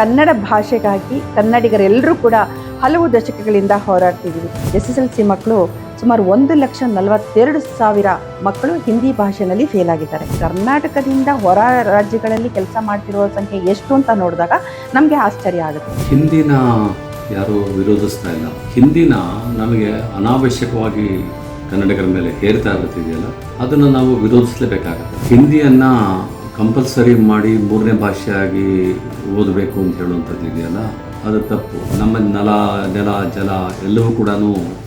ಕನ್ನಡ ಭಾಷೆಗಾಗಿ ಕನ್ನಡಿಗರೆಲ್ಲರೂ ಕೂಡ ಹಲವು ದಶಕಗಳಿಂದ ಹೋರಾಡ್ತಿದ್ದೀವಿ. SSLC ಮಕ್ಕಳು ಸುಮಾರು 1,42,000 ಮಕ್ಕಳು ಹಿಂದಿ ಭಾಷೆಯಲ್ಲಿ ಫೇಲ್ ಆಗಿದ್ದಾರೆ. ಕರ್ನಾಟಕದಿಂದ ಹೊರ ರಾಜ್ಯಗಳಲ್ಲಿ ಕೆಲಸ ಮಾಡ್ತಿರುವ ಸಂಖ್ಯೆ ಎಷ್ಟು ಅಂತ ನೋಡಿದಾಗ ನಮಗೆ ಆಶ್ಚರ್ಯ ಆಗುತ್ತೆ. ಹಿಂದಿನ ಯಾರು ವಿರೋಧಿಸ್ತಾ ಇಲ್ಲ, ಹಿಂದಿನ ನಮಗೆ ಅನಾವಶ್ಯಕವಾಗಿ ಕನ್ನಡಿಗರ ಮೇಲೆ ಹೇರ್ತಾ ಇರುತ್ತಿದೆಯಲ್ಲ, ಅದನ್ನು ನಾವು ವಿರೋಧಿಸಲೇಬೇಕಾಗುತ್ತೆ. ಹಿಂದಿಯನ್ನು ಕಂಪಲ್ಸರಿ ಮಾಡಿ ಮೂರನೇ ಭಾಷೆಯಾಗಿ ಓದಬೇಕು ಅಂತ ಹೇಳುವಂಥದ್ದು ಇದೆಯಲ್ಲ, ಅದು ತಪ್ಪು. ನಮ್ಮ ನೆಲ ಜಲ ಎಲ್ಲವೂ ಕೂಡ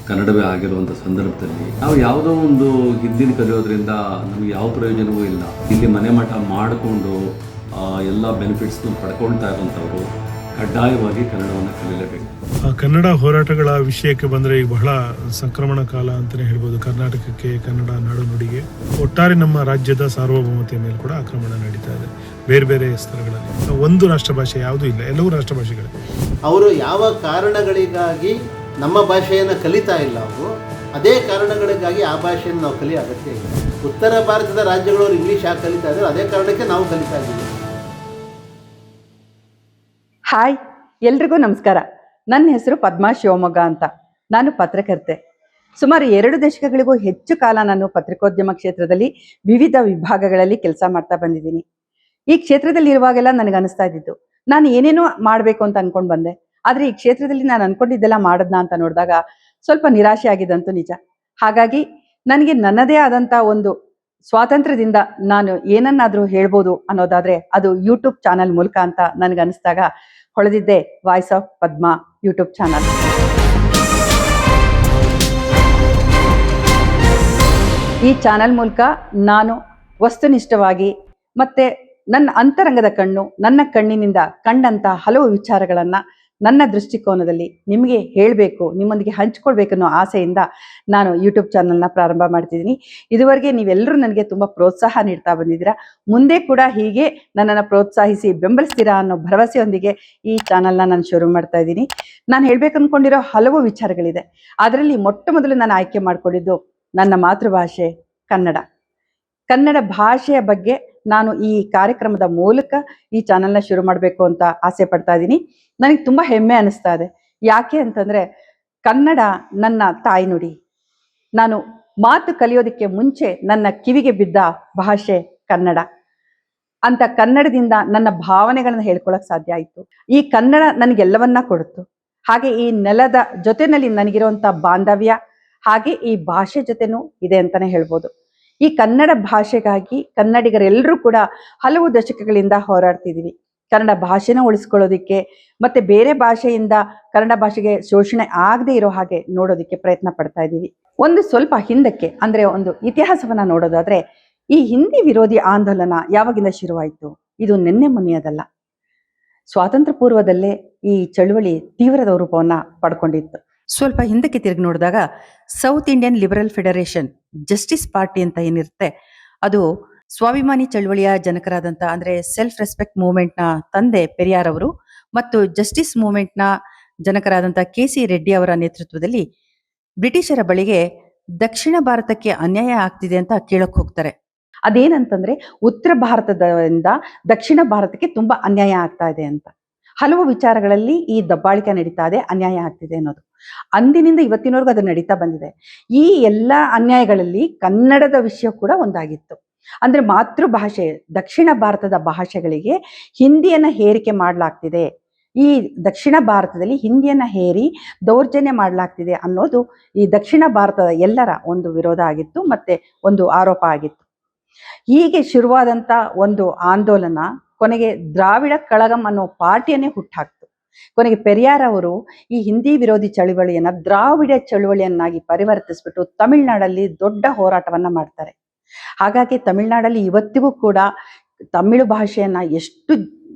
ಕನ್ನಡವೇ ಆಗಿರುವಂಥ ಸಂದರ್ಭದಲ್ಲಿ ನಾವು ಯಾವುದೋ ಒಂದು ಹಿಂದಿನ ಕಲಿಯೋದ್ರಿಂದ ನಮಗೆ ಯಾವ ಪ್ರಯೋಜನವೂ ಇಲ್ಲ. ಇಲ್ಲಿ ಮನೆ ಮಠ ಮಾಡಿಕೊಂಡು ಎಲ್ಲ ಬೆನಿಫಿಟ್ಸ್ನ ಪಡ್ಕೊಳ್ತಾ ಇರುವಂಥವ್ರು ಕಡ್ಡಾಯವಾಗಿ ಕನ್ನಡವನ್ನು ಕಲಿಯಲೇಬೇಕು. ಕನ್ನಡ ಹೋರಾಟಗಳ ವಿಷಯಕ್ಕೆ ಬಂದರೆ ಈಗ ಬಹಳ ಸಂಕ್ರಮಣ ಕಾಲ ಅಂತಲೇ ಹೇಳ್ಬೋದು. ಕರ್ನಾಟಕಕ್ಕೆ, ಕನ್ನಡ ನಾಡು ನುಡಿಗೆ, ಒಟ್ಟಾರೆ ನಮ್ಮ ರಾಜ್ಯದ ಸಾರ್ವಭೌಮತೆಯ ಮೇಲೆ ಕೂಡ ಆಕ್ರಮಣ ನಡೀತಾ ಇದೆ ಬೇರೆ ಬೇರೆ ಸ್ತರಗಳಲ್ಲಿ. ಒಂದು ರಾಷ್ಟ್ರ ಭಾಷೆ ಯಾವುದೂ ಇಲ್ಲ, ಎಲ್ಲವೂ ರಾಷ್ಟ್ರ ಭಾಷೆಗಳೇ. ಅವರು ಯಾವ ಕಾರಣಗಳಿಗಾಗಿ ನಮ್ಮ ಭಾಷೆಯನ್ನು ಕಲಿತಾ ಇಲ್ಲ, ಅವರು ಅದೇ ಕಾರಣಗಳಿಗಾಗಿ ಆ ಭಾಷೆಯನ್ನು ನಾವು ಕಲಿಯೋ ಅಗತ್ಯ ಇಲ್ಲ. ಉತ್ತರ ಭಾರತದ ರಾಜ್ಯಗಳವರು ಇಂಗ್ಲೀಷ್ ಯಾಕೆ ಕಲಿತಾ ಇದ್ದಾರೆ, ಅದೇ ಕಾರಣಕ್ಕೆ ನಾವು ಕಲಿತಾ ಇದ್ದೀವಿ. ಹಾಯ್, ಎಲ್ರಿಗೂ ನಮಸ್ಕಾರ. ನನ್ನ ಹೆಸರು ಪದ್ಮಾ ಶಿವಮೊಗ್ಗ ಅಂತ. ನಾನು ಪತ್ರಕರ್ತೆ. ಸುಮಾರು 2 ದಶಕಗಳಿಗೂ ಹೆಚ್ಚು ಕಾಲ ನಾನು ಪತ್ರಿಕೋದ್ಯಮ ಕ್ಷೇತ್ರದಲ್ಲಿ ವಿವಿಧ ವಿಭಾಗಗಳಲ್ಲಿ ಕೆಲಸ ಮಾಡ್ತಾ ಬಂದಿದ್ದೀನಿ. ಈ ಕ್ಷೇತ್ರದಲ್ಲಿ ಇರುವಾಗೆಲ್ಲ ನನಗನ್ನಿಸ್ತಾ ಇದ್ದಿದ್ದು, ನಾನು ಏನೇನೋ ಮಾಡಬೇಕು ಅಂತ ಅನ್ಕೊಂಡು ಬಂದೆ. ಆದರೆ ಈ ಕ್ಷೇತ್ರದಲ್ಲಿ ನಾನು ಅನ್ಕೊಂಡಿದ್ದೆಲ್ಲ ಮಾಡೋದ್ನ ಅಂತ ನೋಡಿದಾಗ ಸ್ವಲ್ಪ ನಿರಾಶೆ ಆಗಿದ್ದಂತೂ ನಿಜ. ಹಾಗಾಗಿ ನನಗೆ ನನ್ನದೇ ಆದಂಥ ಒಂದು ಸ್ವಾತಂತ್ರ್ಯದಿಂದ ನಾನು ಏನನ್ನಾದರೂ ಹೇಳ್ಬೋದು ಅನ್ನೋದಾದರೆ ಅದು ಯೂಟ್ಯೂಬ್ ಚಾನಲ್ ಮೂಲಕ ಅಂತ ನನಗನ್ನಿಸ್ದಾಗ ಹೊಳೆದಿದ್ದೆ voice of Padma YouTube channel. ಈ ಚಾನಲ್ ಮೂಲಕ ನಾನು ವಸ್ತುನಿಷ್ಠವಾಗಿ ಮತ್ತೆ ನನ್ನ ಅಂತರಂಗದ ಕಣ್ಣು, ನನ್ನ ಕಣ್ಣಿನಿಂದ ಕಂಡಂಥ ಹಲವು ವಿಚಾರಗಳನ್ನು ನನ್ನ ದೃಷ್ಟಿಕೋನದಲ್ಲಿ ನಿಮಗೆ ಹೇಳಬೇಕು, ನಿಮ್ಮೊಂದಿಗೆ ಹಂಚ್ಕೊಳ್ಬೇಕು ಅನ್ನೋ ಆಸೆಯಿಂದ ನಾನು ಯೂಟ್ಯೂಬ್ ಚಾನಲ್ನ ಪ್ರಾರಂಭ ಮಾಡ್ತಿದ್ದೀನಿ. ಇದುವರೆಗೆ ನೀವೆಲ್ಲರೂ ನನಗೆ ತುಂಬ ಪ್ರೋತ್ಸಾಹ ನೀಡ್ತಾ ಬಂದಿದ್ದೀರಾ. ಮುಂದೆ ಕೂಡ ಹೀಗೆ ನನ್ನನ್ನು ಪ್ರೋತ್ಸಾಹಿಸಿ ಬೆಂಬಲಿಸ್ತೀರಾ ಅನ್ನೋ ಭರವಸೆಯೊಂದಿಗೆ ಈ ಚಾನಲ್ನ ನಾನು ಶುರು ಮಾಡ್ತಾ ಇದ್ದೀನಿ. ನಾನು ಹೇಳ್ಬೇಕು ಅಂದ್ಕೊಂಡಿರೋ ಹಲವು ವಿಚಾರಗಳಿದೆ. ಅದರಲ್ಲಿ ಮೊಟ್ಟ ಮೊದಲು ನಾನು ಆಯ್ಕೆ ಮಾಡಿಕೊಂಡಿದ್ದು ನನ್ನ ಮಾತೃಭಾಷೆ ಕನ್ನಡ. ಕನ್ನಡ ಭಾಷೆಯ ಬಗ್ಗೆ ನಾನು ಈ ಕಾರ್ಯಕ್ರಮದ ಮೂಲಕ ಈ ಚಾನಲ್ನ ಶುರು ಮಾಡಬೇಕು ಅಂತ ಆಸೆ ಪಡ್ತಾ ಇದ್ದೀನಿ. ನನಗೆ ತುಂಬ ಹೆಮ್ಮೆ ಅನ್ನಿಸ್ತಾ ಇದೆ. ಯಾಕೆ ಅಂತಂದರೆ ಕನ್ನಡ ನನ್ನ ತಾಯ್ನುಡಿ. ನಾನು ಮಾತು ಕಲಿಯೋದಕ್ಕೆ ಮುಂಚೆ ನನ್ನ ಕಿವಿಗೆ ಬಿದ್ದ ಭಾಷೆ ಕನ್ನಡ ಅಂತ ಕನ್ನಡದಿಂದ ನನ್ನ ಭಾವನೆಗಳನ್ನು ಹೇಳ್ಕೊಳಕ್ಕೆ ಸಾಧ್ಯ ಆಯಿತು. ಈ ಕನ್ನಡ ನನಗೆಲ್ಲವನ್ನ ಕೊಡುತ್ತು. ಹಾಗೆ ಈ ನೆಲದ ಜೊತೆಯಲ್ಲಿ ನನಗಿರುವಂಥ ಬಾಂಧವ್ಯ ಹಾಗೆ ಈ ಭಾಷೆ ಜೊತೆನೂ ಇದೆ ಅಂತಲೇ ಹೇಳ್ಬೋದು. ಈ ಕನ್ನಡ ಭಾಷೆಗಾಗಿ ಕನ್ನಡಿಗರೆಲ್ಲರೂ ಕೂಡ ಹಲವು ದಶಕಗಳಿಂದ ಹೋರಾಡ್ತಿದ್ದೀವಿ. ಕನ್ನಡ ಭಾಷೆನ ಉಳಿಸ್ಕೊಳ್ಳೋದಕ್ಕೆ ಮತ್ತೆ ಬೇರೆ ಭಾಷೆಯಿಂದ ಕನ್ನಡ ಭಾಷೆಗೆ ಶೋಷಣೆ ಆಗದೆ ಇರೋ ಹಾಗೆ ನೋಡೋದಕ್ಕೆ ಪ್ರಯತ್ನ ಪಡ್ತಾ ಇದ್ದೀವಿ. ಒಂದು ಸ್ವಲ್ಪ ಹಿಂದಕ್ಕೆ ಅಂದರೆ ಒಂದು ಇತಿಹಾಸವನ್ನ ನೋಡೋದಾದ್ರೆ, ಈ ಹಿಂದಿ ವಿರೋಧಿ ಆಂದೋಲನ ಯಾವಾಗಿಂದ ಶುರುವಾಯಿತು? ಇದು ನಿನ್ನೆ ಮೊನ್ನೆಯದಲ್ಲ. ಸ್ವಾತಂತ್ರ್ಯ ಪೂರ್ವದಲ್ಲೇ ಈ ಚಳುವಳಿ ತೀವ್ರದ ರೂಪವನ್ನ ಪಡ್ಕೊಂಡಿತ್ತು. ಸ್ವಲ್ಪ ಹಿಂದಕ್ಕೆ ತಿರುಗಿ ನೋಡಿದಾಗ south Indian liberal federation justice party ಅಂತ ಏನಿರುತ್ತೆ, ಅದು ಸ್ವಾಭಿಮಾನಿ ಚಳುವಳಿಯ ಜನಕರಾದಂಥ ಅಂದರೆ ಸೆಲ್ಫ್ ರೆಸ್ಪೆಕ್ಟ್ ಮೂವ್ಮೆಂಟ್ನ ತಂದೆ ಪೆರಿಯಾರ್ ಅವರು ಮತ್ತು ಜಸ್ಟಿಸ್ ಮೂವ್ಮೆಂಟ್ನ ಜನಕರಾದಂಥ KC ರೆಡ್ಡಿ ಅವರ ನೇತೃತ್ವದಲ್ಲಿ ಬ್ರಿಟಿಷರ ಬಳಿಗೆ ದಕ್ಷಿಣ ಭಾರತಕ್ಕೆ ಅನ್ಯಾಯ ಆಗ್ತಿದೆ ಅಂತ ಕೇಳಕ್ಕೆ ಹೋಗ್ತಾರೆ. ಅದೇನಂತಂದ್ರೆ ಉತ್ತರ ಭಾರತದಿಂದ ದಕ್ಷಿಣ ಭಾರತಕ್ಕೆ ತುಂಬಾ ಅನ್ಯಾಯ ಆಗ್ತಾ ಇದೆ ಅಂತ. ಹಲವು ವಿಚಾರಗಳಲ್ಲಿ ಈ ದಬ್ಬಾಳಿಕೆ ನಡೀತಾ ಇದೆ, ಅನ್ಯಾಯ ಆಗ್ತಿದೆ ಅನ್ನೋದು ಅಂದಿನಿಂದ ಇವತ್ತಿನವರೆಗೂ ಅದು ನಡೀತಾ ಬಂದಿದೆ. ಈ ಎಲ್ಲ ಅನ್ಯಾಯಗಳಲ್ಲಿ ಕನ್ನಡದ ವಿಷಯ ಕೂಡ ಒಂದಾಗಿತ್ತು. ಅಂದ್ರೆ ಮಾತೃಭಾಷೆ ದಕ್ಷಿಣ ಭಾರತದ ಭಾಷೆಗಳಿಗೆ ಹಿಂದಿಯನ್ನ ಹೇರಿಕೆ ಮಾಡಲಾಗ್ತಿದೆ, ಈ ದಕ್ಷಿಣ ಭಾರತದಲ್ಲಿ ಹಿಂದಿಯನ್ನ ಹೇರಿ ದೌರ್ಜನ್ಯ ಮಾಡಲಾಗ್ತಿದೆ ಅನ್ನೋದು ಈ ದಕ್ಷಿಣ ಭಾರತದ ಎಲ್ಲರ ಒಂದು ವಿರೋಧ ಆಗಿತ್ತು, ಮತ್ತೆ ಒಂದು ಆರೋಪ ಆಗಿತ್ತು. ಹೀಗೆ ಶುರುವಾದಂಥ ಒಂದು ಆಂದೋಲನ ಕೊನೆಗೆ ದ್ರಾವಿಡ ಕಳಗಂ ಅನ್ನೋ ಪಾರ್ಟಿಯನ್ನೇ ಹುಟ್ಟಾಕ್ತು. ಕೊನೆಗೆ ಪೆರಿಯಾರ್ ಅವರು ಈ ಹಿಂದಿ ವಿರೋಧಿ ಚಳುವಳಿಯನ್ನ ದ್ರಾವಿಡ ಚಳುವಳಿಯನ್ನಾಗಿ ಪರಿವರ್ತಿಸ್ಬಿಟ್ಟು ತಮಿಳುನಾಡಲ್ಲಿ ದೊಡ್ಡ ಹೋರಾಟವನ್ನ ಮಾಡ್ತಾರೆ. ಹಾಗಾಗಿ ತಮಿಳುನಾಡಲ್ಲಿ ಇವತ್ತಿಗೂ ಕೂಡ ತಮಿಳು ಭಾಷೆಯನ್ನ ಎಷ್ಟು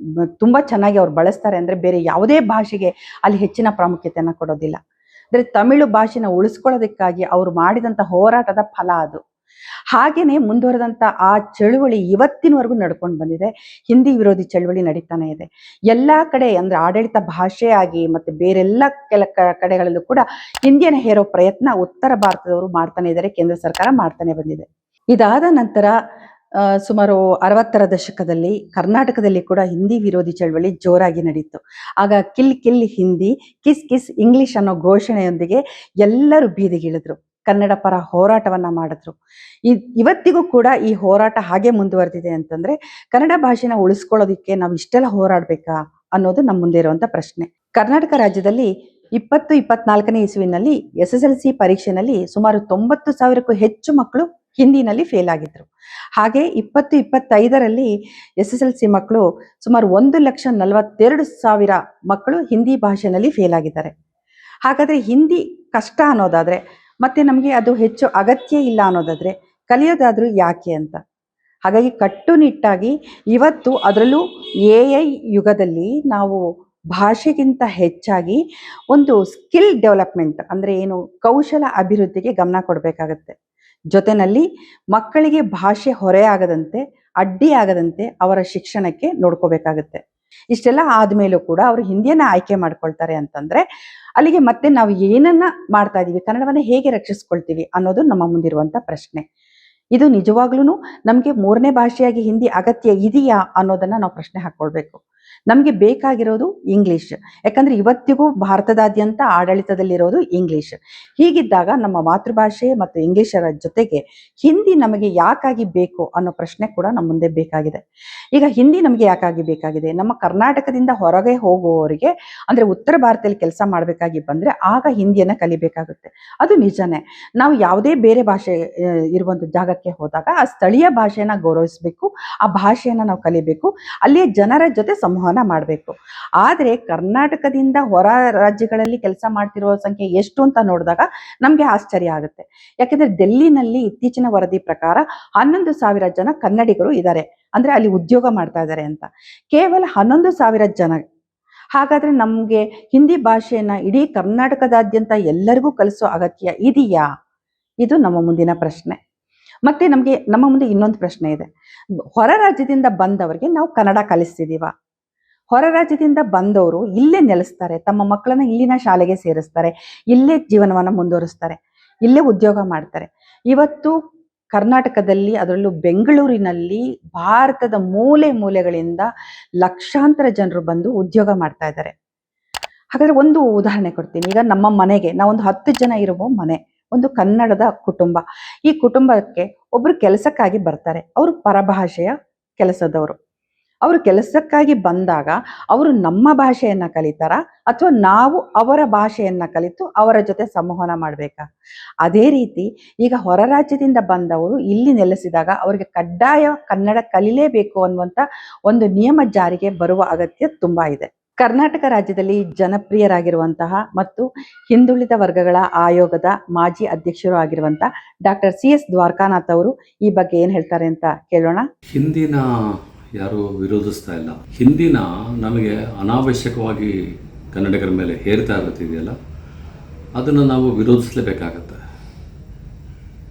ತುಂಬಾ ಚೆನ್ನಾಗಿ ಅವ್ರು ಬಳಸ್ತಾರೆ ಅಂದ್ರೆ ಬೇರೆ ಯಾವುದೇ ಭಾಷೆಗೆ ಅಲ್ಲಿ ಹೆಚ್ಚಿನ ಪ್ರಾಮುಖ್ಯತೆಯನ್ನ ಕೊಡೋದಿಲ್ಲ. ಅಂದ್ರೆ ತಮಿಳು ಭಾಷೆನ ಉಳಿಸ್ಕೊಳ್ಳೋದಕ್ಕಾಗಿ ಅವರು ಮಾಡಿದಂಥ ಹೋರಾಟದ ಫಲ ಅದು. ಹಾಗೇನೆ ಮುಂದುವರೆದಂಥ ಆ ಚಳುವಳಿ ಇವತ್ತಿನವರೆಗೂ ನಡ್ಕೊಂಡು ಬಂದಿದೆ. ಹಿಂದಿ ವಿರೋಧಿ ಚಳುವಳಿ ನಡೀತಾನೆ ಇದೆ ಎಲ್ಲ ಕಡೆ. ಅಂದ್ರೆ ಆಡಳಿತ ಭಾಷೆಯಾಗಿ ಮತ್ತೆ ಬೇರೆಲ್ಲ ಕಡೆಗಳಲ್ಲೂ ಕೂಡ ಹಿಂದಿಯನ್ನು ಹೇರೋ ಪ್ರಯತ್ನ ಉತ್ತರ ಭಾರತದವರು ಮಾಡ್ತಾನೆ ಇದ್ದಾರೆ, ಕೇಂದ್ರ ಸರ್ಕಾರ ಮಾಡ್ತಾನೆ ಬಂದಿದೆ. ಇದಾದ ನಂತರ ಸುಮಾರು 60ರ ದಶಕದಲ್ಲಿ ಕರ್ನಾಟಕದಲ್ಲಿ ಕೂಡ ಹಿಂದಿ ವಿರೋಧಿ ಚಳವಳಿ ಜೋರಾಗಿ ನಡೀತು. ಆಗ kill kill Hindi, kiss kiss English ಅನ್ನೋ ಘೋಷಣೆಯೊಂದಿಗೆ ಎಲ್ಲರೂ ಬೀದಿಗಿಳಿದ್ರು, ಕನ್ನಡ ಪರ ಹೋರಾಟವನ್ನ ಮಾಡಿದ್ರು. ಇವತ್ತಿಗೂ ಕೂಡ ಈ ಹೋರಾಟ ಹಾಗೆ ಮುಂದುವರೆದಿದೆ ಅಂತಂದ್ರೆ ಕನ್ನಡ ಭಾಷೆನ ಉಳಿಸ್ಕೊಳ್ಳೋದಿಕ್ಕೆ ನಾವು ಇಷ್ಟೆಲ್ಲ ಹೋರಾಡ್ಬೇಕಾ ಅನ್ನೋದು ನಮ್ಮ ಮುಂದೆ ಇರುವಂತ ಪ್ರಶ್ನೆ. ಕರ್ನಾಟಕ ರಾಜ್ಯದಲ್ಲಿ 2024ನೇ ಇಸ್ವಿನಲ್ಲಿ SSLC ಪರೀಕ್ಷೆನಲ್ಲಿ ಸುಮಾರು 90,000ಕ್ಕೂ ಹೆಚ್ಚು ಮಕ್ಕಳು ಹಿಂದಿನಲ್ಲಿ ಫೇಲ್ ಆಗಿದ್ರು. ಹಾಗೆ 2025ರಲ್ಲಿ SSLC ಮಕ್ಕಳು ಸುಮಾರು 1,42,000 ಮಕ್ಕಳು ಹಿಂದಿ ಭಾಷೆನಲ್ಲಿ ಫೇಲ್ ಆಗಿದ್ದಾರೆ. ಹಾಗಾದ್ರೆ ಹಿಂದಿ ಕಷ್ಟ ಅನ್ನೋದಾದ್ರೆ ಮತ್ತೆ ನಮಗೆ ಅದು ಹೆಚ್ಚು ಅಗತ್ಯ ಇಲ್ಲ ಅನ್ನೋದಾದ್ರೆ ಕಲಿಯೋದಾದ್ರೂ ಯಾಕೆ ಅಂತ. ಹಾಗಾಗಿ ಕಟ್ಟುನಿಟ್ಟಾಗಿ ಇವತ್ತು ಅದರಲ್ಲೂ AI ಯುಗದಲ್ಲಿ ನಾವು ಭಾಷೆಗಿಂತ ಹೆಚ್ಚಾಗಿ ಒಂದು ಸ್ಕಿಲ್ ಡೆವಲಪ್ಮೆಂಟ್ ಅಂದ್ರೆ ಏನು, ಕೌಶಲ ಅಭಿವೃದ್ಧಿಗೆ ಗಮನ ಕೊಡಬೇಕಾಗತ್ತೆ. ಜೊತೆನಲ್ಲಿ ಮಕ್ಕಳಿಗೆ ಭಾಷೆ ಹೊರೆಯಾಗದಂತೆ, ಅಡ್ಡಿ ಆಗದಂತೆ ಅವರ ಶಿಕ್ಷಣಕ್ಕೆ ನೋಡ್ಕೋಬೇಕಾಗತ್ತೆ. ಇಷ್ಟೆಲ್ಲ ಆದ್ಮೇಲೂ ಕೂಡ ಅವರು ಹಿಂದಿಯನ್ನ ಆಯ್ಕೆ ಮಾಡ್ಕೊಳ್ತಾರೆ ಅಂತಂದ್ರೆ ಅಲ್ಲಿಗೆ ಮತ್ತೆ ನಾವು ಏನನ್ನ ಮಾಡ್ತಾ ಇದೀವಿ, ಕನ್ನಡವನ್ನ ಹೇಗೆ ರಕ್ಷಿಸ್ಕೊಳ್ತೀವಿ ಅನ್ನೋದು ನಮ್ಮ ಮುಂದಿರುವಂತ ಪ್ರಶ್ನೆ. ಇದು ನಿಜವಾಗ್ಲೂ ನಮಗೆ 3ನೇ ಭಾಷೆಯಾಗಿ ಹಿಂದಿ ಅಗತ್ಯ ಇದೆಯಾ ಅನ್ನೋದನ್ನ ನಾವು ಪ್ರಶ್ನೆ ಹಾಕೊಳ್ಬೇಕು. ನಮಗೆ ಬೇಕಾಗಿರೋದು ಇಂಗ್ಲಿಷ್, ಯಾಕಂದ್ರೆ ಇವತ್ತಿಗೂ ಭಾರತದಾದ್ಯಂತ ಆಡಳಿತದಲ್ಲಿರೋದು ಇಂಗ್ಲಿಷ್. ಹೀಗಿದ್ದಾಗ ನಮ್ಮ ಮಾತೃಭಾಷೆ ಮತ್ತು ಇಂಗ್ಲಿಷರ ಜೊತೆಗೆ ಹಿಂದಿ ನಮಗೆ ಯಾಕಾಗಿ ಬೇಕು ಅನ್ನೋ ಪ್ರಶ್ನೆ ಕೂಡ ನಮ್ಮ ಮುಂದೆ ಬೇಕಾಗಿದೆ. ಈಗ ಹಿಂದಿ ನಮಗೆ ಯಾಕಾಗಿ ಬೇಕಾಗಿದೆ, ನಮ್ಮ ಕರ್ನಾಟಕದಿಂದ ಹೊರಗೆ ಹೋಗುವವರಿಗೆ ಅಂದ್ರೆ ಉತ್ತರ ಭಾರತದಲ್ಲಿ ಕೆಲಸ ಮಾಡಬೇಕಾಗಿ ಬಂದ್ರೆ ಆಗ ಹಿಂದಿಯನ್ನ ಕಲಿಬೇಕಾಗುತ್ತೆ. ಅದು ನಿಜನೇ. ನಾವು ಯಾವುದೇ ಬೇರೆ ಭಾಷೆ ಇರುವಂತ ಜಾಗಕ್ಕೆ ಹೋದಾಗ ಆ ಸ್ಥಳೀಯ ಭಾಷೆಯನ್ನ ಗೌರವಿಸಬೇಕು, ಆ ಭಾಷೆಯನ್ನ ನಾವು ಕಲಿಬೇಕು, ಅಲ್ಲಿಯ ಜನರ ಜೊತೆ ಸಂವಹನ ಮಾಡಬೇಕು. ಆದ್ರೆ ಕರ್ನಾಟಕದಿಂದ ಹೊರ ರಾಜ್ಯಗಳಲ್ಲಿ ಕೆಲಸ ಮಾಡ್ತಿರುವ ಸಂಖ್ಯೆ ಎಷ್ಟು ಅಂತ ನೋಡಿದಾಗ ನಮ್ಗೆ ಆಶ್ಚರ್ಯ ಆಗುತ್ತೆ. ಯಾಕಂದ್ರೆ ಡೆಲ್ಲಿನಲ್ಲಿ ಇತ್ತೀಚಿನ ವರದಿ ಪ್ರಕಾರ 11,000 ಜನ ಕನ್ನಡಿಗರು ಇದ್ದಾರೆ, ಅಂದ್ರೆ ಅಲ್ಲಿ ಉದ್ಯೋಗ ಮಾಡ್ತಾ ಇದ್ದಾರೆ ಅಂತ. ಕೇವಲ 11,000 ಜನ. ಹಾಗಾದ್ರೆ ನಮ್ಗೆ ಹಿಂದಿ ಭಾಷೆಯನ್ನ ಇಡೀ ಕರ್ನಾಟಕದಾದ್ಯಂತ ಎಲ್ಲರಿಗೂ ಕಲಿಸೋ ಅಗತ್ಯ ಇದೆಯಾ? ಇದು ನಮ್ಮ ಮುಂದಿನ ಪ್ರಶ್ನೆ. ಮತ್ತೆ ನಮ್ಮ ಮುಂದೆ ಇನ್ನೊಂದು ಪ್ರಶ್ನೆ ಇದೆ. ಹೊರ ರಾಜ್ಯದಿಂದ ಬಂದವರಿಗೆ ನಾವು ಕನ್ನಡ ಕಲಿಸ್ತಿದೀವ? ಹೊರ ರಾಜ್ಯದಿಂದ ಬಂದವರು ಇಲ್ಲೇ ನೆಲೆಸ್ತಾರೆ, ತಮ್ಮ ಮಕ್ಕಳನ್ನ ಇಲ್ಲಿನ ಶಾಲೆಗೆ ಸೇರಿಸ್ತಾರೆ, ಇಲ್ಲೇ ಜೀವನವನ್ನ ಮುಂದುವರಿಸ್ತಾರೆ, ಇಲ್ಲೇ ಉದ್ಯೋಗ ಮಾಡ್ತಾರೆ. ಇವತ್ತು ಕರ್ನಾಟಕದಲ್ಲಿ, ಅದರಲ್ಲೂ ಬೆಂಗಳೂರಿನಲ್ಲಿ ಭಾರತದ ಮೂಲೆ ಮೂಲೆಗಳಿಂದ ಲಕ್ಷಾಂತರ ಜನರು ಬಂದು ಉದ್ಯೋಗ ಮಾಡ್ತಾ ಇದ್ದಾರೆ. ಹಾಗಾದ್ರೆ ಒಂದು ಉದಾಹರಣೆ ಕೊಡ್ತೀನಿ. ಈಗ ನಮ್ಮ ಮನೆಗೆ ನಾವೊಂದು 10 ಜನ ಇರುವ ಮನೆ, ಒಂದು ಕನ್ನಡದ ಕುಟುಂಬ. ಈ ಕುಟುಂಬಕ್ಕೆ ಒಬ್ರು ಕೆಲಸಕ್ಕಾಗಿ ಬರ್ತಾರೆ, ಅವರು ಪರಭಾಷೆಯ ಕೆಲಸದವರು. ಅವರು ಕೆಲಸಕ್ಕಾಗಿ ಬಂದಾಗ ಅವರು ನಮ್ಮ ಭಾಷೆಯನ್ನ ಕಲಿತಾರ ಅಥವಾ ನಾವು ಅವರ ಭಾಷೆಯನ್ನ ಕಲಿತು ಅವರ ಜೊತೆ ಸಂವಹನ ಮಾಡ್ಬೇಕಾ? ಅದೇ ರೀತಿ ಈಗ ಹೊರ ರಾಜ್ಯದಿಂದ ಬಂದವರು ಇಲ್ಲಿ ನೆಲೆಸಿದಾಗ ಅವರಿಗೆ ಕಡ್ಡಾಯ ಕನ್ನಡ ಕಲಿಲೇಬೇಕು ಅನ್ನುವಂತ ಒಂದು ನಿಯಮ ಜಾರಿಗೆ ಬರುವ ಅಗತ್ಯ ತುಂಬಾ ಇದೆ. ಕರ್ನಾಟಕ ರಾಜ್ಯದಲ್ಲಿ ಜನಪ್ರಿಯರಾಗಿರುವಂತಹ ಮತ್ತು ಹಿಂದುಳಿದ ವರ್ಗಗಳ ಆಯೋಗದ ಮಾಜಿ ಅಧ್ಯಕ್ಷರು ಆಗಿರುವಂತಹ ಡಾಕ್ಟರ್ CS ದ್ವಾರಕಾನಾಥ್ ಅವರು ಈ ಬಗ್ಗೆ ಏನ್ ಹೇಳ್ತಾರೆ ಅಂತ ಕೇಳೋಣ. ಹಿಂದಿನ ಯಾರೂ ವಿರೋಧಿಸ್ತಾ ಇಲ್ಲ. ಹಿಂದಿನ ನಮಗೆ ಅನಾವಶ್ಯಕವಾಗಿ ಕನ್ನಡಿಗರ ಮೇಲೆ ಹೇರ್ತಾ ಇರುತ್ತಿದೆಯಲ್ಲ, ಅದನ್ನು ನಾವು ವಿರೋಧಿಸಲೇಬೇಕಾಗತ್ತೆ.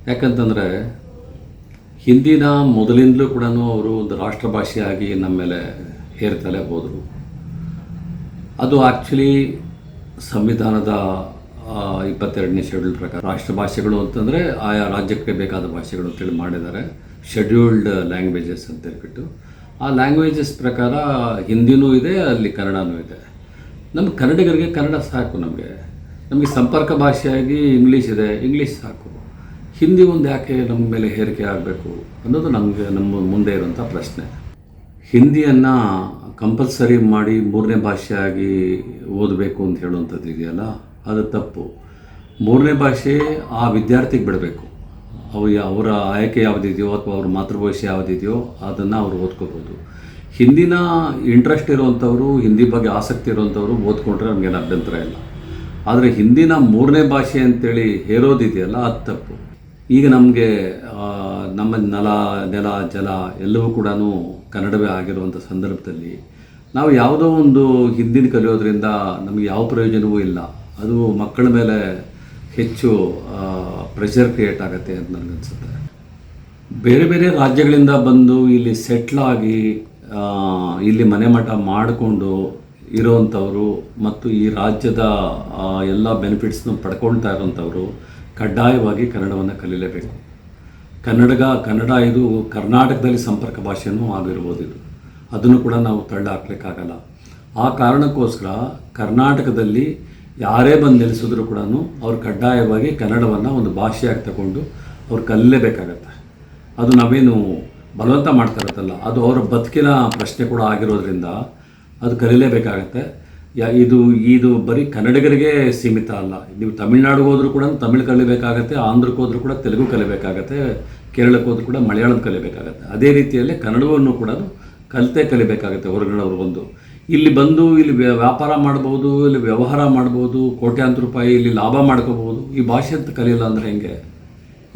ಯಾಕಂತಂದರೆ ಹಿಂದಿನ ಮೊದಲಿಂದಲೂ ಕೂಡ ಅವರು ಒಂದು ರಾಷ್ಟ್ರ ಭಾಷೆಯಾಗಿ ನಮ್ಮ ಮೇಲೆ ಹೇರ್ತಲೇ ಹೋದರು. ಅದು ಆ್ಯಕ್ಚುಲಿ ಸಂವಿಧಾನದ 22ನೇ ಶೆಡ್ಯೂಲ್ ಪ್ರಕಾರ ರಾಷ್ಟ್ರ ಭಾಷೆಗಳು ಅಂತಂದರೆ ಆಯಾ ರಾಜ್ಯಕ್ಕೆ ಬೇಕಾದ ಭಾಷೆಗಳು ಅಂತೇಳಿ ಮಾಡಿದ್ದಾರೆ. ಶೆಡ್ಯೂಲ್ಡ್ ಲ್ಯಾಂಗ್ವೇಜಸ್ ಅಂತ ಹೇಳ್ಬಿಟ್ಟು ಆ ಲ್ಯಾಂಗ್ವೇಜಸ್ ಪ್ರಕಾರ ಹಿಂದಿನೂ ಇದೆ, ಅಲ್ಲಿ ಕನ್ನಡನೂ ಇದೆ. ನಮ್ಮ ಕನ್ನಡಿಗರಿಗೆ ಕನ್ನಡ ಸಾಕು. ನಮಗೆ ಸಂಪರ್ಕ ಭಾಷೆಯಾಗಿ ಇಂಗ್ಲೀಷ್ ಇದೆ, ಇಂಗ್ಲೀಷ್ ಸಾಕು. ಹಿಂದಿ ಒಂದು ಯಾಕೆ ನಮ್ಮ ಮೇಲೆ ಹೇರಿಕೆ ಆಗಬೇಕು ಅನ್ನೋದು ನಮ್ಮ ಮುಂದೆ ಇರುವಂಥ ಪ್ರಶ್ನೆ. ಹಿಂದಿಯನ್ನು ಕಂಪಲ್ಸರಿ ಮಾಡಿ 3ನೇ ಭಾಷೆಯಾಗಿ ಓದಬೇಕು ಅಂತ ಹೇಳುವಂಥದ್ದು ಇದೆಯಲ್ಲ, ಅದು ತಪ್ಪು. 3ನೇ ಭಾಷೆ ಆ ವಿದ್ಯಾರ್ಥಿಗೆ ಬಿಡಬೇಕು. ಅವರ ಆಯ್ಕೆ ಯಾವುದಿದೆಯೋ ಅಥವಾ ಅವ್ರ ಮಾತೃಭಾಷೆ ಯಾವುದಿದೆಯೋ ಅದನ್ನು ಅವರು ಓದ್ಕೋಬೋದು. ಹಿಂದಿನ ಇಂಟ್ರೆಸ್ಟ್ ಇರುವಂಥವ್ರು, ಹಿಂದಿ ಬಗ್ಗೆ ಆಸಕ್ತಿ ಇರುವಂಥವ್ರು ಓದ್ಕೊಂಡ್ರೆ ನಮಗೇನು ಅಭ್ಯಂತರ ಇಲ್ಲ. ಆದರೆ ಹಿಂದಿನ 3ನೇ ಭಾಷೆ ಅಂತೇಳಿ ಹೇರೋದಿದೆಯಲ್ಲ, ಅದು ತಪ್ಪು. ಈಗ ನಮಗೆ ನಮ್ಮ ನೆಲ ಜಲ ಎಲ್ಲವೂ ಕೂಡ ಕನ್ನಡವೇ ಆಗಿರುವಂಥ ಸಂದರ್ಭದಲ್ಲಿ ನಾವು ಯಾವುದೋ ಒಂದು ಹಿಂದಿನ ಕಲಿಯೋದ್ರಿಂದ ನಮಗೆ ಯಾವ ಪ್ರಯೋಜನವೂ ಇಲ್ಲ. ಅದು ಮಕ್ಕಳ ಮೇಲೆ ಹೆಚ್ಚು ಪ್ರೆಷರ್ ಕ್ರಿಯೇಟ್ ಆಗುತ್ತೆ ಅಂತ ನನಗನ್ಸುತ್ತೆ. ಬೇರೆ ಬೇರೆ ರಾಜ್ಯಗಳಿಂದ ಬಂದು ಇಲ್ಲಿ ಸೆಟ್ಲಾಗಿ ಇಲ್ಲಿ ಮನೆ ಮಠ ಮಾಡಿಕೊಂಡು ಇರೋವಂಥವರು ಮತ್ತು ಈ ರಾಜ್ಯದ ಎಲ್ಲ ಬೆನಿಫಿಟ್ಸ್ನ ಪಡ್ಕೊಳ್ತಾ ಇರೋವಂಥವರು ಕಡ್ಡಾಯವಾಗಿ ಕನ್ನಡವನ್ನು ಕಲೀಲೇಬೇಕು. ಕನ್ನಡ ಇದು ಕರ್ನಾಟಕದಲ್ಲಿ ಸಂಪರ್ಕ ಭಾಷೆಯೂ ಆಗಿರ್ಬೋದು. ಇದು ಅದನ್ನು ಕೂಡ ನಾವು ತಳ್ಳಿ ಹಾಕ್ಲಿಕ್ಕಾಗಲ್ಲ. ಆ ಕಾರಣಕ್ಕೋಸ್ಕರ ಕರ್ನಾಟಕದಲ್ಲಿ ಯಾರೇ ಬಂದು ನೆಲೆಸಿದ್ರು ಕೂಡ ಅವ್ರು ಕಡ್ಡಾಯವಾಗಿ ಕನ್ನಡವನ್ನು ಒಂದು ಭಾಷೆಯಾಗಿ ತಗೊಂಡು ಅವ್ರು ಕಲಿಯಲೇಬೇಕಾಗತ್ತೆ. ಅದು ನಾವೇನು ಬಲವಂತ ಮಾಡ್ತಾ ಇರುತ್ತಲ್ಲ, ಅದು ಅವರ ಬದುಕಿನ ಪ್ರಶ್ನೆ ಕೂಡ ಆಗಿರೋದ್ರಿಂದ ಅದು ಕಲಿಯಲೇಬೇಕಾಗತ್ತೆ. ಇದು ಬರೀ ಕನ್ನಡಿಗರಿಗೆ ಸೀಮಿತ ಅಲ್ಲ. ನೀವು ತಮಿಳ್ನಾಡಿಗೆ ಹೋದ್ರೂ ಕೂಡ ತಮಿಳು ಕಲಿಬೇಕಾಗತ್ತೆ, ಆಂಧ್ರಕ್ಕೆ ಹೋದ್ರೂ ಕೂಡ ತೆಲುಗು ಕಲಿಬೇಕಾಗತ್ತೆ, ಕೇರಳಕ್ಕೆ ಹೋದ್ರೂ ಕೂಡ ಮಲಯಾಳಂ ಕಲಿಬೇಕಾಗತ್ತೆ. ಅದೇ ರೀತಿಯಲ್ಲಿ ಕನ್ನಡವನ್ನು ಕೂಡ ಕಲಿಬೇಕಾಗತ್ತೆ. ಹೊರಗಡೆಯವರು ಇಲ್ಲಿ ಬಂದು ವ್ಯಾಪಾರ ಮಾಡ್ಬೋದು, ಇಲ್ಲಿ ವ್ಯವಹಾರ ಮಾಡ್ಬೋದು, ಕೋಟ್ಯಾಂತರ ರೂಪಾಯಿ ಇಲ್ಲಿ ಲಾಭ ಮಾಡ್ಕೋಬೋದು. ಈ ಭಾಷೆ ಅಂತ ಕಲಿಯಲ್ಲ ಅಂದರೆ ಹೆಂಗೆ?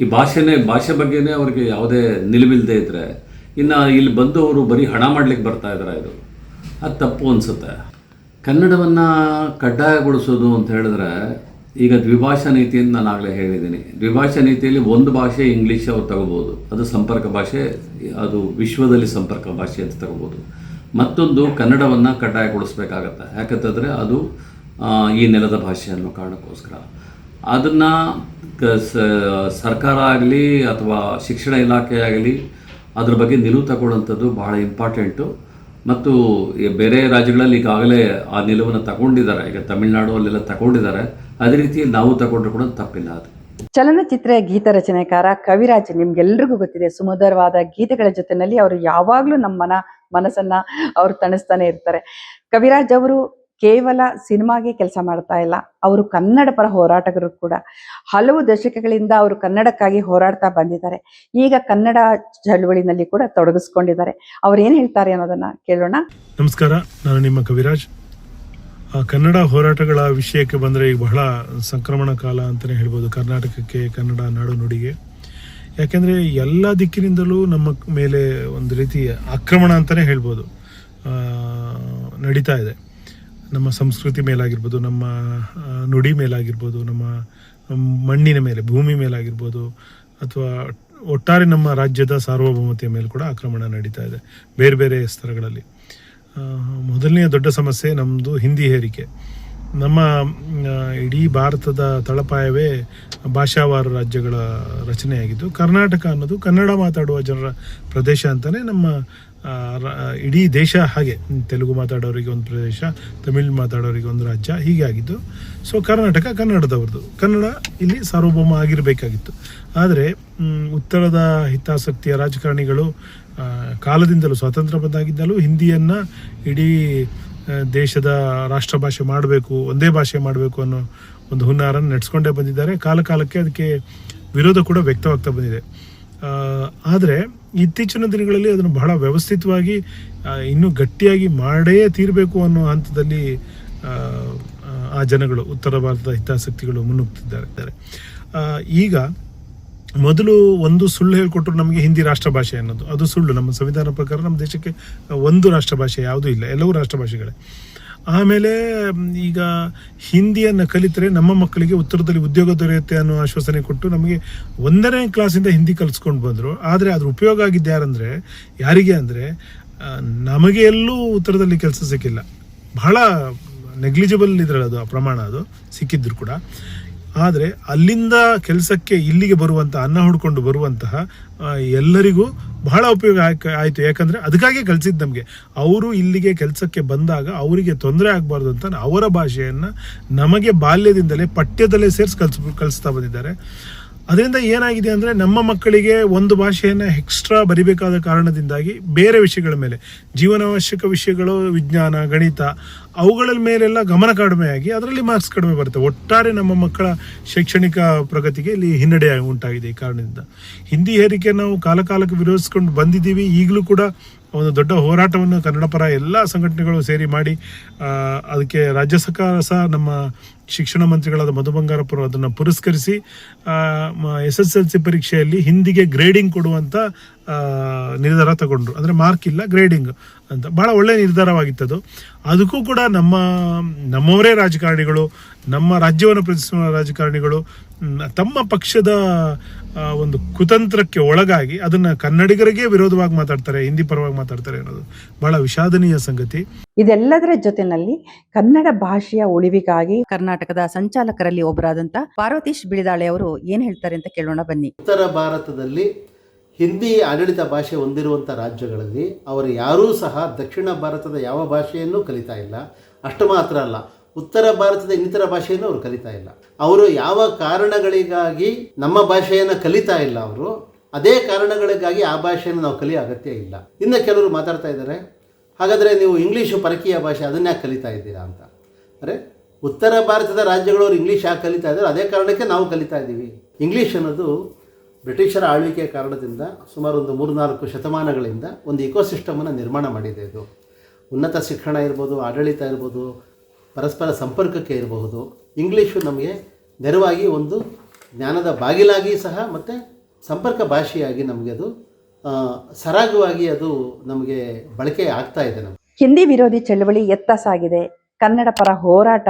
ಈ ಭಾಷೆ ಬಗ್ಗೆನೇ ಅವ್ರಿಗೆ ಯಾವುದೇ ನಿಲುವಿಲ್ಲದೆ ಇದ್ದರೆ ಇನ್ನು ಇಲ್ಲಿ ಬಂದು ಅವರು ಬರೀ ಹಣ ಮಾಡಲಿಕ್ಕೆ ಬರ್ತಾ ಇದ್ದಾರೆ. ಅದು ತಪ್ಪು ಅನಿಸುತ್ತೆ. ಕನ್ನಡವನ್ನು ಕಡ್ಡಾಯಗೊಳಿಸೋದು ಅಂತ ಹೇಳಿದ್ರೆ, ಈಗ ದ್ವಿಭಾಷಾ ನೀತಿಯನ್ನು ನಾನು ಆಗಲೇ ಹೇಳಿದ್ದೀನಿ. ದ್ವಿಭಾಷಾ ನೀತಿಯಲ್ಲಿ ಒಂದು ಭಾಷೆ ಇಂಗ್ಲೀಷ್ ಅವ್ರು ತಗೋಬೋದು, ಅದು ಸಂಪರ್ಕ ಭಾಷೆ, ಅದು ವಿಶ್ವದಲ್ಲಿ ಸಂಪರ್ಕ ಭಾಷೆ ಅಂತ ತಗೋಬೋದು. ಮತ್ತೊಂದು ಕನ್ನಡವನ್ನು ಕಡ್ಡಾಯಗೊಳಿಸ್ಬೇಕಾಗತ್ತೆ. ಯಾಕಂತಂದರೆ ಅದು ಈ ನೆಲದ ಭಾಷೆ ಅನ್ನೋ ಕಾರಣಕ್ಕೋಸ್ಕರ ಅದನ್ನು ಸರ್ಕಾರ ಆಗಲಿ ಅಥವಾ ಶಿಕ್ಷಣ ಇಲಾಖೆ ಆಗಲಿ ಅದ್ರ ಬಗ್ಗೆ ನಿಲುವು ತಗೊಳ್ಳೋಂಥದ್ದು ಬಹಳ ಇಂಪಾರ್ಟೆಂಟು. ಮತ್ತು ಬೇರೆ ರಾಜ್ಯಗಳಲ್ಲಿ ಈಗಾಗಲೇ ಆ ನಿಲುವನ್ನು ತಗೊಂಡಿದ್ದಾರೆ. ಈಗ ತಮಿಳುನಾಡು ಅಲ್ಲೆಲ್ಲ ತಗೊಂಡಿದ್ದಾರೆ. ಅದೇ ರೀತಿ ನಾವು ತಗೊಂಡ್ರು ಕೂಡ ತಪ್ಪಿಲ್ಲ. ಅದು ಚಲನಚಿತ್ರ ಗೀತ ರಚನೆಕಾರ ಕವಿರಾಜ್, ನಿಮ್ಗೆಲ್ರಿಗೂ ಗೊತ್ತಿದೆ, ಸುಮಧುರವಾದ ಗೀತೆಗಳ ಜೊತೆಯಲ್ಲಿ ಅವರು ಯಾವಾಗಲೂ ನಮ್ಮ ಮನಸ್ಸನ್ನ ಅವರು ತಣಿಸ್ತಾನೆ ಇರ್ತಾರೆ. ಕವಿರಾಜ್ ಅವರು ಕೇವಲ ಸಿನಿಮಾಗೆ ಕೆಲಸ ಮಾಡ್ತಾ ಇಲ್ಲ, ಅವರು ಕನ್ನಡ ಪರ ಹೋರಾಟಗಾರರು ಕೂಡ. ಹಲವು ದಶಕಗಳಿಂದ ಅವರು ಕನ್ನಡಕ್ಕಾಗಿ ಹೋರಾಡ್ತಾ ಬಂದಿದ್ದಾರೆ. ಈಗ ಕನ್ನಡ ಚಳವಳಿನಲ್ಲಿ ಕೂಡ ತೊಡಗಿಸ್ಕೊಂಡಿದ್ದಾರೆ. ಅವ್ರು ಏನ್ ಹೇಳ್ತಾರೆ ಅನ್ನೋದನ್ನ ಕೇಳೋಣ. ನಮಸ್ಕಾರ, ನಾನು ನಿಮ್ಮ ಕವಿರಾಜ್. ಕನ್ನಡ ಹೋರಾಟಗಳ ವಿಷಯಕ್ಕೆ ಬಂದರೆ ಈಗ ಬಹಳ ಸಂಕ್ರಮಣ ಕಾಲ ಅಂತಲೇ ಹೇಳ್ಬೋದು ಕರ್ನಾಟಕಕ್ಕೆ, ಕನ್ನಡ ನಾಡು ನುಡಿಗೆ. ಯಾಕೆಂದರೆ ಎಲ್ಲ ದಿಕ್ಕಿನಿಂದಲೂ ನಮ್ಮ ಮೇಲೆ ಒಂದು ರೀತಿ ಆಕ್ರಮಣ ಅಂತಲೇ ಹೇಳ್ಬೋದು ನಡೀತಾ ಇದೆ. ನಮ್ಮ ಸಂಸ್ಕೃತಿ ಮೇಲಾಗಿರ್ಬೋದು, ನಮ್ಮ ನುಡಿ ಮೇಲಾಗಿರ್ಬೋದು, ನಮ್ಮ ಮಣ್ಣಿನ ಮೇಲೆ, ಭೂಮಿ ಮೇಲಾಗಿರ್ಬೋದು, ಅಥವಾ ಒಟ್ಟಾರೆ ನಮ್ಮ ರಾಜ್ಯದ ಸಾರ್ವಭೌಮತೆಯ ಮೇಲೆ ಕೂಡ ಆಕ್ರಮಣ ನಡೀತಾ ಇದೆ ಬೇರೆ ಬೇರೆ ಸ್ತರಗಳಲ್ಲಿ. ಮೊದಲನೆಯ ದೊಡ್ಡ ಸಮಸ್ಯೆ ನಮ್ಮದು ಹಿಂದಿ ಹೇರಿಕೆ. ನಮ್ಮ ಇಡೀ ಭಾರತದ ತಳಪಾಯವೇ ಭಾಷಾವಾರು ರಾಜ್ಯಗಳ ರಚನೆಯಾಗಿದ್ದು, ಕರ್ನಾಟಕ ಅನ್ನೋದು ಕನ್ನಡ ಮಾತಾಡುವ ಜನರ ಪ್ರದೇಶ ಅಂತಲೇ ನಮ್ಮ ಇಡೀ ದೇಶ. ಹಾಗೆ ತೆಲುಗು ಮಾತಾಡೋರಿಗೆ ಒಂದು ಪ್ರದೇಶ, ತಮಿಳ್ ಮಾತಾಡೋರಿಗೆ ಒಂದು ರಾಜ್ಯ, ಹೀಗೆ ಆಗಿದ್ದು. ಸೊ ಕರ್ನಾಟಕ ಕನ್ನಡದವ್ರದ್ದು, ಕನ್ನಡ ಇಲ್ಲಿ ಸಾರ್ವಭೌಮ ಆಗಿರಬೇಕಾಗಿತ್ತು. ಆದರೆ ಉತ್ತರದ ಹಿತಾಸಕ್ತಿಯ ರಾಜಕಾರಣಿಗಳು ಕಾಲದಿಂದಲೂ, ಸ್ವಾತಂತ್ರ್ಯ ಬಂದಾಗಿದ್ದಲೂ ಹಿಂದಿಯನ್ನು ಇಡೀ ದೇಶದ ರಾಷ್ಟ್ರ ಭಾಷೆ ಮಾಡಬೇಕು, ಒಂದೇ ಭಾಷೆ ಮಾಡಬೇಕು ಅನ್ನೋ ಒಂದು ಹುನ್ನಾರನ್ನು ನಡೆಸ್ಕೊಂಡೇ ಬಂದಿದ್ದಾರೆ. ಕಾಲಕ್ಕೆ ಅದಕ್ಕೆ ವಿರೋಧ ಕೂಡ ವ್ಯಕ್ತವಾಗ್ತಾ ಬಂದಿದೆ. ಆದರೆ ಇತ್ತೀಚಿನ ದಿನಗಳಲ್ಲಿ ಅದನ್ನು ಬಹಳ ವ್ಯವಸ್ಥಿತವಾಗಿ ಇನ್ನೂ ಗಟ್ಟಿಯಾಗಿ ಮಾಡೇ ತೀರಬೇಕು ಅನ್ನೋ ಹಂತದಲ್ಲಿ ಆ ಜನಗಳು, ಉತ್ತರ ಭಾರತದ ಹಿತಾಸಕ್ತಿಗಳು ಮುನ್ನುಗ್ತಿದ್ದಾರೆ. ಈಗ ಮೊದಲು ಒಂದು ಸುಳ್ಳು ಹೇಳಿಕೊಟ್ರು ನಮಗೆ, ಹಿಂದಿ ರಾಷ್ಟ್ರ ಭಾಷೆ ಅನ್ನೋದು. ಅದು ಸುಳ್ಳು. ನಮ್ಮ ಸಂವಿಧಾನ ಪ್ರಕಾರ ನಮ್ಮ ದೇಶಕ್ಕೆ ಒಂದು ರಾಷ್ಟ್ರ ಭಾಷೆ ಯಾವುದೂ ಇಲ್ಲ, ಎಲ್ಲವೂ ರಾಷ್ಟ್ರ ಭಾಷೆಗಳೇ. ಆಮೇಲೆ ಈಗ ಹಿಂದಿಯನ್ನು ಕಲಿತರೆ ನಮ್ಮ ಮಕ್ಕಳಿಗೆ ಉತ್ತರದಲ್ಲಿ ಉದ್ಯೋಗ ದೊರೆಯುತ್ತೆ ಅನ್ನೋ ಆಶ್ವಾಸನೆ ಕೊಟ್ಟು ನಮಗೆ 1ನೇ ಕ್ಲಾಸಿಂದ ಹಿಂದಿ ಕಲಿಸ್ಕೊಂಡು ಬಂದರು. ಆದರೆ ಅದ್ರ ಉಪಯೋಗ ಆಗಿದ್ದು ಯಾರಿಗೆ ಅಂದರೆ ನಮಗೆ ಎಲ್ಲೂ ಉತ್ತರದಲ್ಲಿ ಕೆಲಸ ಸಿಕ್ಕಿಲ್ಲ. ಬಹಳ ನೆಗ್ಲಿಜಿಬಲ್ ಇದ್ರಲ್ಲಿ ಅದು ಪ್ರಮಾಣ, ಅದು ಸಿಕ್ಕಿದ್ರು ಕೂಡ. ಆದರೆ ಅಲ್ಲಿಂದ ಕೆಲಸಕ್ಕೆ ಇಲ್ಲಿಗೆ ಬರುವಂಥ, ಅನ್ನ ಹುಡ್ಕೊಂಡು ಬರುವಂತಹ ಎಲ್ಲರಿಗೂ ಬಹಳ ಉಪಯೋಗ ಆಯಿತು. ಯಾಕಂದರೆ ಅದಕ್ಕಾಗಿ ಕಲಿಸಿದ್ದು ನಮಗೆ. ಅವರು ಇಲ್ಲಿಗೆ ಕೆಲಸಕ್ಕೆ ಬಂದಾಗ ಅವರಿಗೆ ತೊಂದರೆ ಆಗಬಾರ್ದು ಅಂತ ಅವರ ಭಾಷೆಯನ್ನು ನಮಗೆ ಬಾಲ್ಯದಿಂದಲೇ ಪಠ್ಯದಲ್ಲೇ ಸೇರಿಸಿ ಕಲಿಸ್ತಾ ಬಂದಿದ್ದಾರೆ. ಅದರಿಂದ ಏನಾಗಿದೆ ಅಂದರೆ ನಮ್ಮ ಮಕ್ಕಳಿಗೆ ಒಂದು ಭಾಷೆಯನ್ನು ಎಕ್ಸ್ಟ್ರಾ ಬರಿಬೇಕಾದ ಕಾರಣದಿಂದಾಗಿ ಬೇರೆ ವಿಷಯಗಳ ಮೇಲೆ, ಜೀವನಾವಶ್ಯಕ ವಿಷಯಗಳು, ವಿಜ್ಞಾನ, ಗಣಿತ, ಅವುಗಳ ಮೇಲೆಲ್ಲ ಗಮನ ಕಡಿಮೆಯಾಗಿ ಅದರಲ್ಲಿ ಮಾರ್ಕ್ಸ್ ಕಡಿಮೆ ಬರುತ್ತೆ. ಒಟ್ಟಾರೆ ನಮ್ಮ ಮಕ್ಕಳ ಶೈಕ್ಷಣಿಕ ಪ್ರಗತಿಗೆ ಇಲ್ಲಿ ಹಿನ್ನಡೆ ಉಂಟಾಗಿದೆ ಈ ಕಾರಣದಿಂದ. ಹಿಂದಿ ಹೇರಿಕೆ ನಾವು ಕಾಲಕ್ಕೆ ವಿರೋಧಿಸ್ಕೊಂಡು ಬಂದಿದ್ದೀವಿ. ಈಗಲೂ ಕೂಡ ಒಂದು ದೊಡ್ಡ ಹೋರಾಟವನ್ನು ಕನ್ನಡ ಪರ ಎಲ್ಲ ಸಂಘಟನೆಗಳು ಸೇರಿ ಮಾಡಿ ಅದಕ್ಕೆ ರಾಜ್ಯ ಸರ್ಕಾರ ಸಹ ನಮ್ಮ ಶಿಕ್ಷಣ ಮಂತ್ರಿಗಳಾದ ಮಧು ಬಂಗಾರಪ್ಪರು ಅದನ್ನು ಪುರಸ್ಕರಿಸಿ SSLC ಪರೀಕ್ಷೆಯಲ್ಲಿ ಹಿಂದಿಗೆ ಗ್ರೇಡಿಂಗ್ ಕೊಡುವಂಥ ನಿರ್ಧಾರ ತಗೊಂಡ್ರು. ಅಂದರೆ ಮಾರ್ಕ್ ಇಲ್ಲ, ಗ್ರೇಡಿಂಗ್ ಅಂತ. ಭಾಳ ಒಳ್ಳೆಯ ನಿರ್ಧಾರವಾಗಿತ್ತದು. ಅದಕ್ಕೂ ಕೂಡ ನಮ್ಮವರೇ ರಾಜಕಾರಣಿಗಳು, ನಮ್ಮ ರಾಜ್ಯವನ್ನು ಪ್ರತಿನಿಧಿಸುವ ರಾಜಕಾರಣಿಗಳು ತಮ್ಮ ಪಕ್ಷದ ಒಂದು ಕುತಂತ್ರಕ್ಕೆ ಒಳಗಾಗಿ ಅದನ್ನು ಕನ್ನಡಿಗರಿಗೆ ವಿರೋಧವಾಗಿ ಮಾತಾಡ್ತಾರೆ, ಹಿಂದಿ ಪರವಾಗಿ ಮಾತಾಡ್ತಾರೆ ಅನ್ನೋದು ಬಹಳ ವಿಷಾದನೀಯ ಸಂಗತಿ. ಇದೆಲ್ಲದರ ಜೊತೆನಲ್ಲಿ ಕನ್ನಡ ಭಾಷೆಯ ಉಳಿವಿಗಾಗಿ ಕರ್ನಾಟಕದ ಸಂಚಾಲಕರಲ್ಲಿ ಒಬ್ಬರಾದಂತ ಪಾರ್ವತೀಶ್ ಬಿಳಿದಾಳೆ ಅವರು ಏನ್ ಹೇಳ್ತಾರೆ ಅಂತ ಕೇಳೋಣ ಬನ್ನಿ. ಉತ್ತರ ಭಾರತದಲ್ಲಿ ಹಿಂದಿ ಆಡಳಿತ ಭಾಷೆ ಹೊಂದಿರುವಂಥ ರಾಜ್ಯಗಳಲ್ಲಿ ಅವರು ಯಾರೂ ಸಹ ದಕ್ಷಿಣ ಭಾರತದ ಯಾವ ಭಾಷೆಯನ್ನು ಕಲಿತಾ ಇಲ್ಲ. ಅಷ್ಟು ಮಾತ್ರ ಅಲ್ಲ, ಉತ್ತರ ಭಾರತದ ಇನ್ನಿತರ ಭಾಷೆಯನ್ನು ಅವರು ಕಲಿತಾ ಇಲ್ಲ. ಅವರು ಯಾವ ಕಾರಣಗಳಿಗಾಗಿ ನಮ್ಮ ಭಾಷೆಯನ್ನು ಕಲಿತಾ ಇಲ್ಲ, ಅವರು ಅದೇ ಕಾರಣಗಳಿಗಾಗಿ ಆ ಭಾಷೆಯನ್ನು ನಾವು ಕಲಿಯೋ ಅಗತ್ಯ ಇಲ್ಲ. ಇನ್ನು ಕೆಲವರು ಮಾತಾಡ್ತಾ ಇದ್ದಾರೆ, ಹಾಗಾದರೆ ನೀವು ಇಂಗ್ಲೀಷು ಪರಕೀಯ ಭಾಷೆ ಅದನ್ನು ಯಾಕೆ ಕಲಿತಾ ಇದ್ದೀರಾ ಅಂತ. ಅಂದರೆ ಉತ್ತರ ಭಾರತದ ರಾಜ್ಯಗಳವರು ಇಂಗ್ಲೀಷ್ ಯಾಕೆ ಕಲಿತಾ ಇದ್ದಾರೆ, ಅದೇ ಕಾರಣಕ್ಕೆ ನಾವು ಕಲಿತಾ ಇದ್ದೀವಿ. ಇಂಗ್ಲೀಷ್ ಅನ್ನೋದು ಬ್ರಿಟಿಷರ ಆಳ್ವಿಕೆಯ ಕಾರಣದಿಂದ ಸುಮಾರು ಒಂದು 3-4 ಶತಮಾನಗಳಿಂದ ಒಂದು ಇಕೋಸಿಸ್ಟಮನ್ನು ನಿರ್ಮಾಣ ಮಾಡಿದೆ. ಇದು ಉನ್ನತ ಶಿಕ್ಷಣ ಇರ್ಬೋದು, ಆಡಳಿತ ಇರ್ಬೋದು, ಪರಸ್ಪರ ಸಂಪರ್ಕಕ್ಕೆ ಇರಬಹುದು. ಇಂಗ್ಲೀಷು ನಮಗೆ ನೆರವಾಗಿ ಒಂದು ಜ್ಞಾನದ ಬಾಗಿಲಾಗಿ ಸಹ ಮತ್ತು ಸಂಪರ್ಕ ಭಾಷೆಯಾಗಿ ನಮಗೆ ಅದು ಸರಾಗವಾಗಿ ಅದು ನಮಗೆ ಬಳಕೆ ಆಗ್ತಾ ಇದೆ. ನಮಗೆ ಹಿಂದಿ ವಿರೋಧಿ ಚಳವಳಿ ಎತ್ತ ಸಾಗಿದೆ, ಕನ್ನಡ ಪರ ಹೋರಾಟ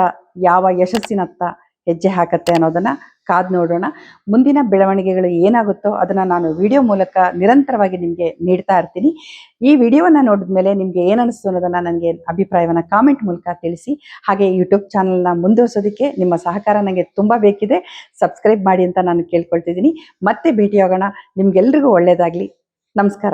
ಯಾವ ಯಶಸ್ಸಿನತ್ತ ಹೆಜ್ಜೆ ಹಾಕತ್ತೆ ಅನ್ನೋದನ್ನ ಕಾದು ನೋಡೋಣ. ಮುಂದಿನ ಬೆಳವಣಿಗೆಗಳು ಏನಾಗುತ್ತೋ ಅದನ್ನ ನಾನು ವಿಡಿಯೋ ಮೂಲಕ ನಿರಂತರವಾಗಿ ನಿಮಗೆ ನೀಡ್ತಾ ಇರ್ತೀನಿ. ಈ ವಿಡಿಯೋವನ್ನ ನೋಡಿದ ಮೇಲೆ ನಿಮ್ಗೆ ಏನ್ ಅನಿಸ್ತು ಅನ್ನೋದನ್ನ ನನಗೆ ಅಭಿಪ್ರಾಯವನ್ನ ಕಾಮೆಂಟ್ ಮೂಲಕ ತಿಳಿಸಿ. ಹಾಗೆ ಯೂಟ್ಯೂಬ್ ಚಾನಲ್ನ ಮುಂದುವರಿಸೋದಕ್ಕೆ ನಿಮ್ಮ ಸಹಕಾರ ನನಗೆ ತುಂಬಾ ಬೇಕಿದೆ. ಸಬ್ಸ್ಕ್ರೈಬ್ ಮಾಡಿ ಅಂತ ನಾನು ಕೇಳ್ಕೊಳ್ತಿದ್ದೀನಿ. ಮತ್ತೆ ಭೇಟಿಯಾಗೋಣ. ನಿಮ್ಗೆಲ್ರಿಗೂ ಒಳ್ಳೇದಾಗ್ಲಿ. ನಮಸ್ಕಾರ.